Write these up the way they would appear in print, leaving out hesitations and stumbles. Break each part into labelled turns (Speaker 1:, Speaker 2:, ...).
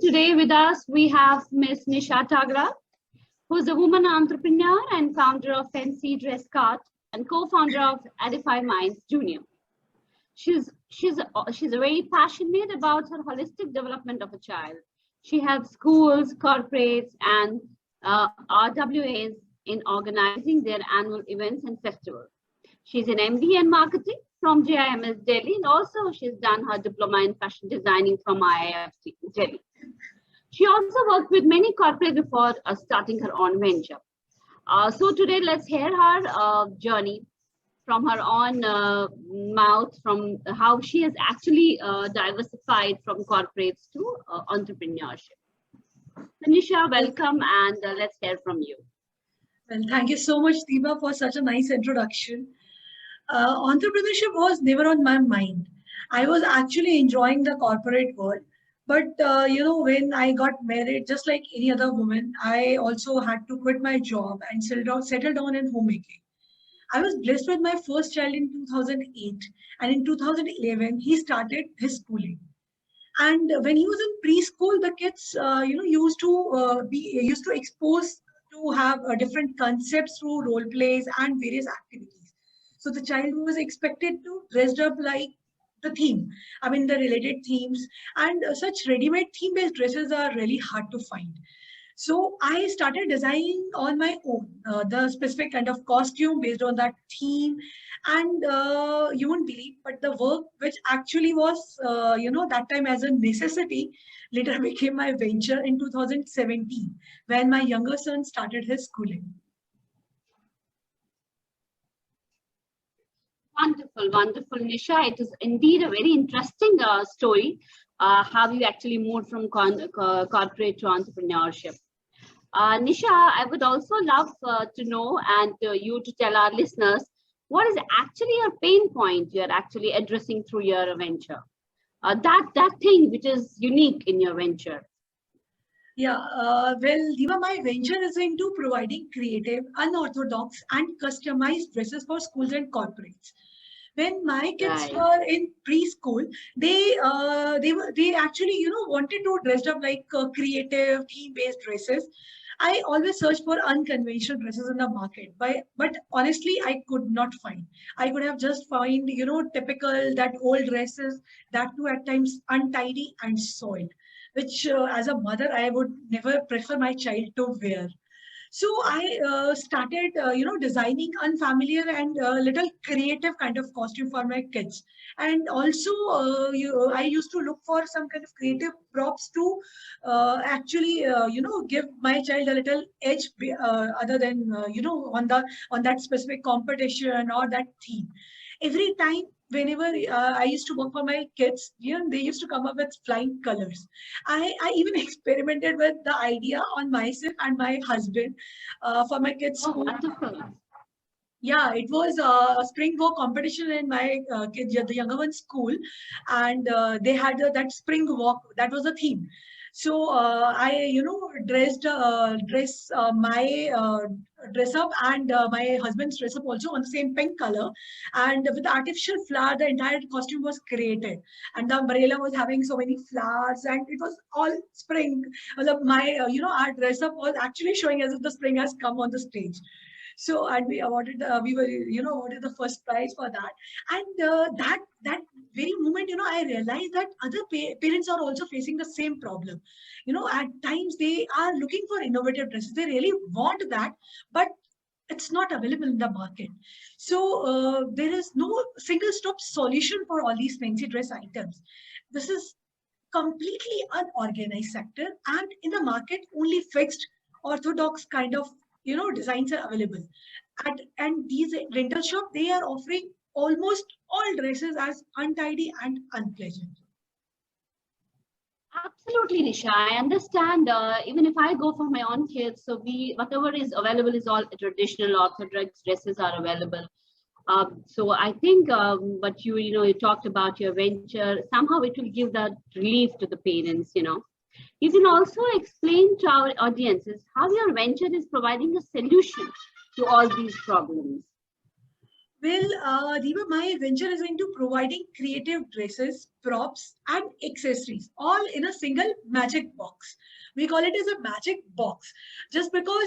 Speaker 1: Today with us we have Miss Nisha Tagra, who is a woman entrepreneur and founder of Fancy Dress Cart and co-founder of Edify Minds Junior. She's very passionate about her holistic development of a child. She helps schools, corporates, and RWAs in organizing their annual events and festivals. She's an MBA in marketing from JIMS Delhi, and also she's done her diploma in fashion designing from IIFT Delhi. She also worked with many corporates before starting her own venture. So today, let's hear her journey from her own mouth, from how she has actually diversified from corporates to entrepreneurship. Nisha, welcome, and let's hear from you.
Speaker 2: Well, thank you so much, Deepa, for such a nice introduction. Entrepreneurship was never on my mind. I was actually enjoying the corporate world. But, when I got married, just like any other woman, I also had to quit my job and settle down in homemaking. I was blessed with my first child in 2008. And in 2011, he started his schooling. And when he was in preschool, the kids, used to expose to have different concepts through role plays and various activities. So the child was expected to dress up like the theme, the related themes, and such ready-made theme-based dresses are really hard to find. So I started designing on my own the specific kind of costume based on that theme, and you won't believe, but the work which actually was, that time as a necessity, later became my venture in 2017 when my younger son started his schooling.
Speaker 1: Wonderful, wonderful, Nisha. It is indeed a very interesting story, how you actually moved from corporate to entrepreneurship. Nisha, I would also love to know and you to tell our listeners, what is actually your pain point you're actually addressing through your venture? That thing which is unique in your venture.
Speaker 2: Yeah, well, Diva, my venture is into providing creative, unorthodox, and customized dresses for schools and corporates. When my kids were in preschool, they actually wanted to dress up like creative theme-based dresses. I always search for unconventional dresses in the market, but honestly, I could not find. I could have just find typical that old dresses that too at times untidy and soiled, which as a mother I would never prefer my child to wear. So I started, designing unfamiliar and little creative kind of costume for my kids. And also, I used to look for some kind of creative props to actually, give my child a little edge other than, on that specific competition or that theme. Every time, whenever I used to work for my kids, they used to come up with flying colors. I even experimented with the idea on myself and my husband for my kids' school. Yeah, it was a spring walk competition in my kids, the younger one's school, and they had that spring walk. That was the theme. So I, dress my dress up and my husband's dress up also on the same pink color, and with artificial flower, the entire costume was created, and the umbrella was having so many flowers, and it was all spring. My, our dress up was actually showing as if the spring has come on the stage. So, and we awarded, we were, awarded the first prize for that. And that very moment, I realized that other parents are also facing the same problem. At times they are looking for innovative dresses. They really want that, but it's not available in the market. So there is no single stop solution for all these fancy dress items. This is completely unorganized sector, and in the market only fixed orthodox kind of designs are available. And these rental shop, they are offering almost all dresses as untidy and unpleasant.
Speaker 1: Absolutely, Nisha. I understand. Even if I go for my own kids, so whatever is available is all traditional orthodox dresses are available. So I think what you talked about your venture, somehow it will give that relief to the parents. You can also explain to our audiences how your venture is providing a solution to all these problems.
Speaker 2: Well, Deepa, my venture is into providing creative dresses, props, and accessories, all in a single magic box. We call it as a magic box, just because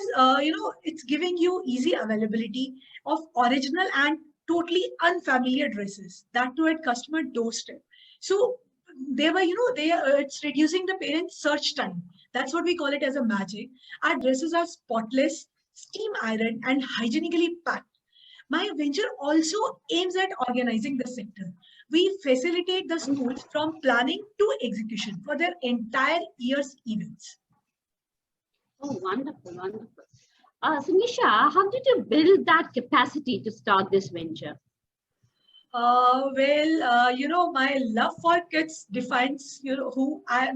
Speaker 2: it's giving you easy availability of original and totally unfamiliar dresses, that too at customer doorstep. So they were, it's reducing the parents' search time. That's what we call it as a magic. Our dresses are spotless, steam ironed, and hygienically packed. My venture also aims at organizing the sector. We facilitate the schools from planning to execution for their entire year's events.
Speaker 1: Oh, wonderful, wonderful. So Nisha, how did you build that capacity to start this venture?
Speaker 2: My love for kids defines, who I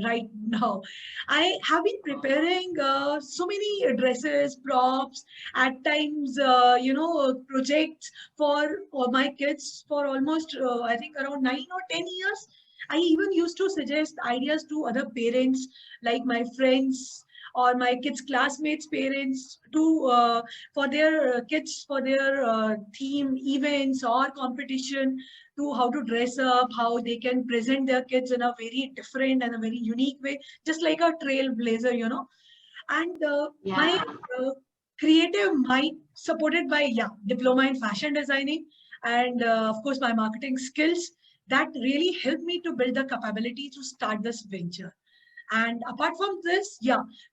Speaker 2: right now. I have been preparing so many dresses, props, at times, projects for my kids for almost, I think, around 9 or 10 years. I even used to suggest ideas to other parents, like my friends or my kids' classmates' parents, to for their kids, for their theme events or competition, to how to dress up, how they can present their kids in a very different and a very unique way, just like a trailblazer. And my
Speaker 1: Yeah.
Speaker 2: creative mind, supported by diploma in fashion designing, and of course my marketing skills, that really helped me to build the capability to start this venture. And apart from this,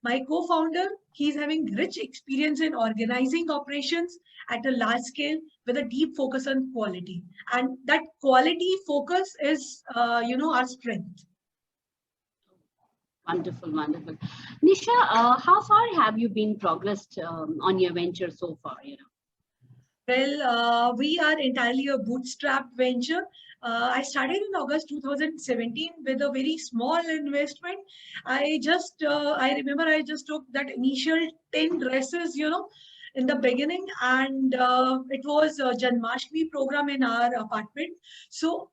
Speaker 2: my co-founder, he's having rich experience in organizing operations at a large scale with a deep focus on quality. And that quality focus is, our strength.
Speaker 1: Wonderful, wonderful. Nisha, how far have you been progressed on your venture so far?
Speaker 2: Well, we are entirely a bootstrap venture. I started in August 2017 with a very small investment. I remember I just took that initial 10 dresses, in the beginning, and it was a Janmashtami program in our apartment. So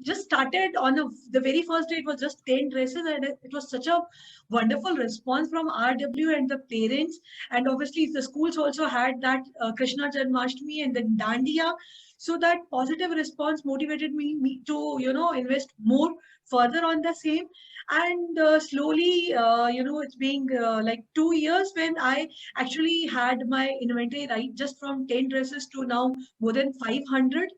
Speaker 2: just started on the very first day, it was just 10 dresses, and it was such a wonderful response from RW and the parents. And obviously, the schools also had that Krishna Janmashtami and then Dandiya. So that positive response motivated me to, invest more further on the same. And slowly, it's being like 2 years when I actually had my inventory right, just from 10 dresses to now more than 500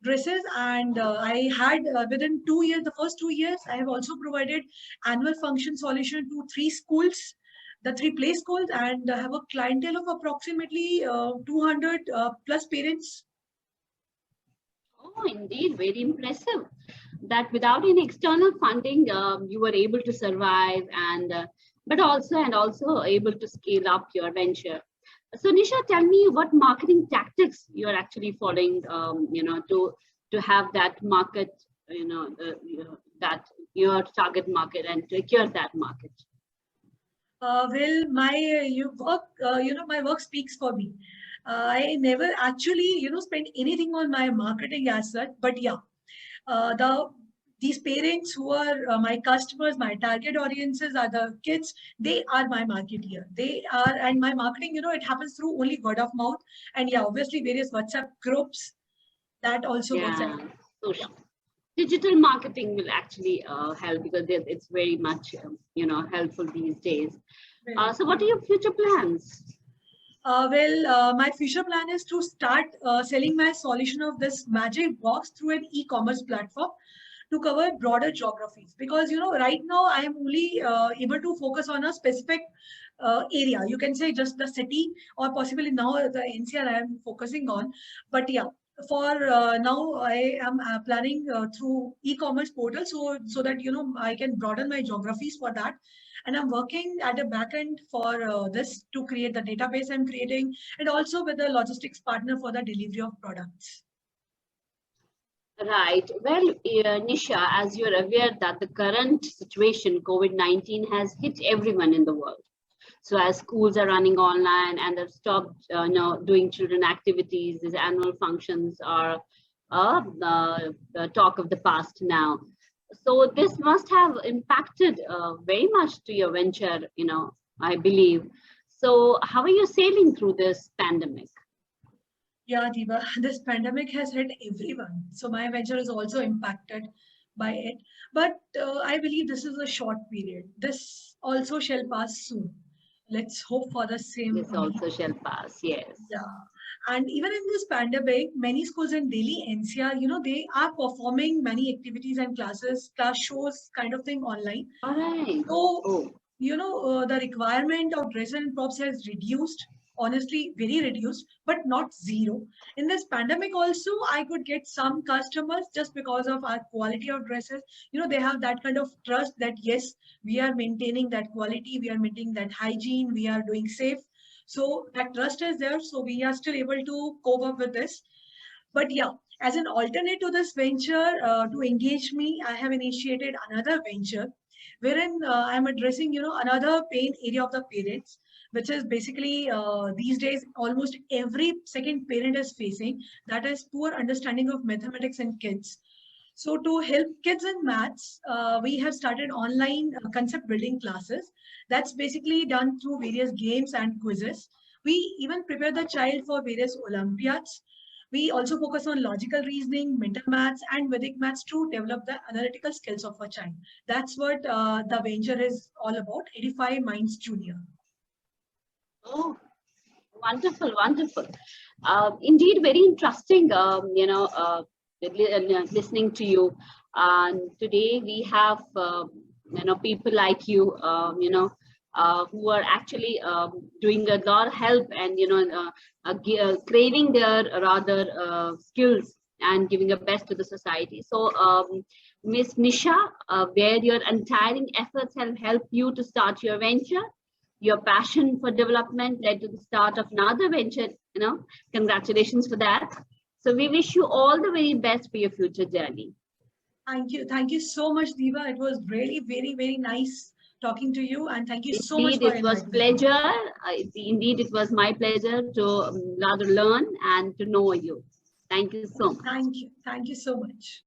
Speaker 2: dresses. And I had within 2 years, the first 2 years, I have also provided annual function solution to 3 schools, the 3 play schools, and have a clientele of approximately 200 plus parents.
Speaker 1: Oh, indeed, very impressive. That without any external funding, you were able to survive, and but also able to scale up your venture. So Nisha, tell me what marketing tactics you are actually following, to have that market, that your target market and to acquire that market.
Speaker 2: Well, my work speaks for me. I never actually, spend anything on my marketing as such, but these parents who are my customers, my target audiences are the kids. They are my marketeer. They are, and my marketing, it happens through only word of mouth, and obviously various WhatsApp groups that also goes
Speaker 1: Yeah,
Speaker 2: ahead.
Speaker 1: so digital marketing will actually help because it's very much, helpful these days. So what are your future plans?
Speaker 2: My future plan is to start selling my solution of this magic box through an e-commerce platform to cover broader geographies. Because, right now I am only able to focus on a specific area. You can say just the city, or possibly now the NCR I am focusing on. But for now I am planning through e-commerce portal, so that I can broaden my geographies for that. And I'm working at a backend for this to create the database I'm creating, and also with a logistics partner for the delivery of products.
Speaker 1: Right. Well, Nisha, as you're aware that the current situation, COVID-19, has hit everyone in the world. So as schools are running online and they've stopped, doing children activities, these annual functions are the talk of the past now. So this must have impacted very much to your venture, I believe. So how are you sailing through this pandemic?
Speaker 2: Yeah, Diva, this pandemic has hit everyone. So my venture is also impacted by it. But I believe this is a short period. This also shall pass soon. Let's hope for the same.
Speaker 1: This also shall pass. Yes.
Speaker 2: Yeah. And even in this pandemic, many schools in Delhi, NCR, they are performing many activities and classes, class shows kind of thing online.
Speaker 1: All right.
Speaker 2: So,
Speaker 1: Oh,
Speaker 2: the requirement of dress and props has reduced, honestly, very reduced, but not zero. In this pandemic also, I could get some customers just because of our quality of dresses. They have that kind of trust that, yes, we are maintaining that quality, we are maintaining that hygiene, we are doing safe. So that trust is there. So we are still able to cope up with this. But yeah, as an alternate to this venture, to engage me, I have initiated another venture wherein I'm addressing, another pain area of the parents, which is basically these days almost every second parent is facing, that is poor understanding of mathematics in kids. So to help kids in maths, we have started online concept building classes. That's basically done through various games and quizzes. We even prepare the child for various Olympiads. We also focus on logical reasoning, mental maths, and Vedic maths to develop the analytical skills of a child. That's what the venture is all about, Edify Minds Junior.
Speaker 1: oh, wonderful, wonderful. Indeed, very interesting. Listening to you. And today we have, people like you, who are actually doing a lot of help and, craving their rather skills and giving a best to the society. So, Miss Nisha, where your untiring efforts have helped you to start your venture, your passion for development led to the start of another venture, congratulations for that. So we wish you all the very best for your future journey.
Speaker 2: Thank you. Thank you so much, Diva. It was really very, very nice talking to you. And thank you so much for
Speaker 1: it was pleasure. Indeed, it was my pleasure to rather learn and to know you. Thank you so much.
Speaker 2: Thank you. Thank you so much.